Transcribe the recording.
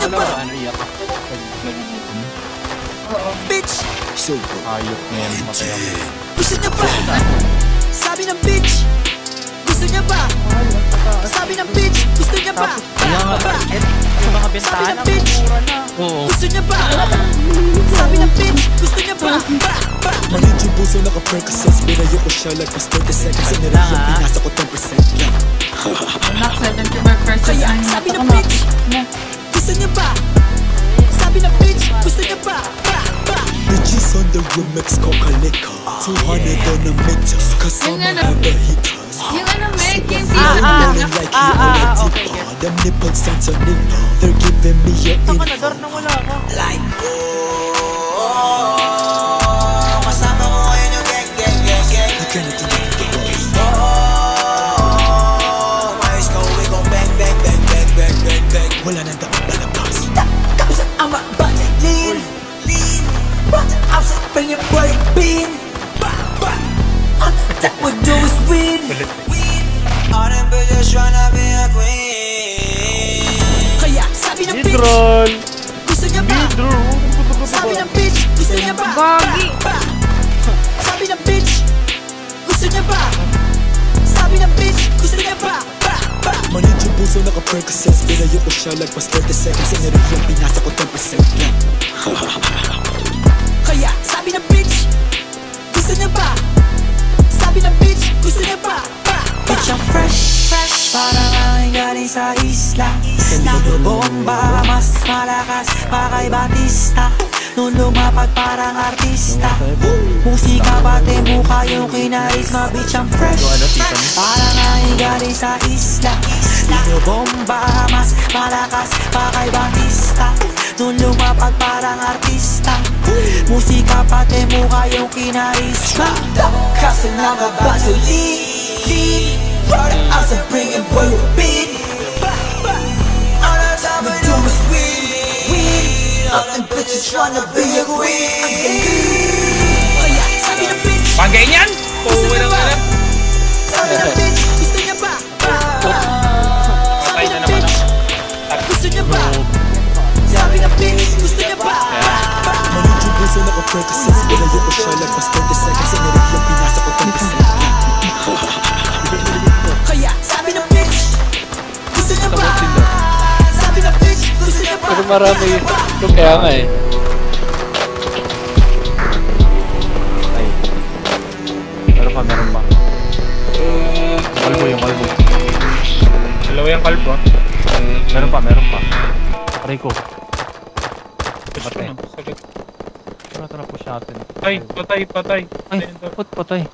niya ba? Ano iyak? Bitch! Ayok na yan, matay ako. Gusto niya ba? Sabi ng bitch! Gusto niya ba? Sabi ng bitch! Gusto niya ba? Kaya nga, yung mga bentahan ang mura na. Gusto niya ba? Sabi ng bitch! Gusto niya ba? Manid yung puso naka-percocets. Binayo ko siya like past 30 seconds. Sa nila yung pinasa ko 10% lang. Anak, 70%. Kaya sabi ng bitch! Gusto niya ba? Sabi ng bitch! Gusto niya ba? Bitches on the remix ko kalika 200 on the mixers kasama have the hitters. Yung ano, Meg, yung Rolling like you already pa. Them nipples sense on nipple. They're giving me your info. Like kasama ko ngayon yung gang. You cannot deny the boys. Mais ko, we gon' bang. Wala nang dapat palabas. Kapos ang mabalik lean. Button outside, bring your boy bean. All that we do is win. All them bitches tryna be a queen. Kaya sabi ng bitch, gusto niya ba? Sabi ng bitch, gusto niya ba? Sabi ng bitch, gusto niya ba? Sabi ng bitch, gusto niya ba? Manid yung puso naka-percocets. Binayo ko siya like past 30 seconds. Sa nila yung pinasa ko 10% lang. Kaya sabi ng bitch, gusto niya ba? Sabi ng bitch, gusto niya ba? Bitch, I'm fresh, parang ang galing sa isla. Bomba, mas malakas pa kay Batista. Nung lumapag parang artista. Musika pati mukha yung kinarisma. Bitch, I'm fresh, parang ang galing sa isla. Bomba, mas malakas pa kay Batista. Nung lumapag parang artista. Musika pati mukha yung kinarisma. Kasi nakabasulit. Ride it out and bring it boy with beat. All the time we do is win. All them bitches tryna be a queen. Kaya sabi ng bitch, Pagay niyan! gusto niya ba? Sabi ng bitch, gusto niya ba? Sabi ng bitch, gusto niya ba? Sabi ng bitch, gusto niya ba? Manid yung puso naka-percocets. Binayo ko siya like past 30 seconds. Sa nila yung pinasa ko 10% lang. Kaya sabi ng bitch, gusto niya ba? Sabi ng bitch, gusto niya ba? Pero marami yun. Kaya nga eh. Ay. Meron pa. Yung kalbo. Dalawa yung kalbo. Meron pa. Rico. Patay. Tara, push natin. Patay. Ay, patay.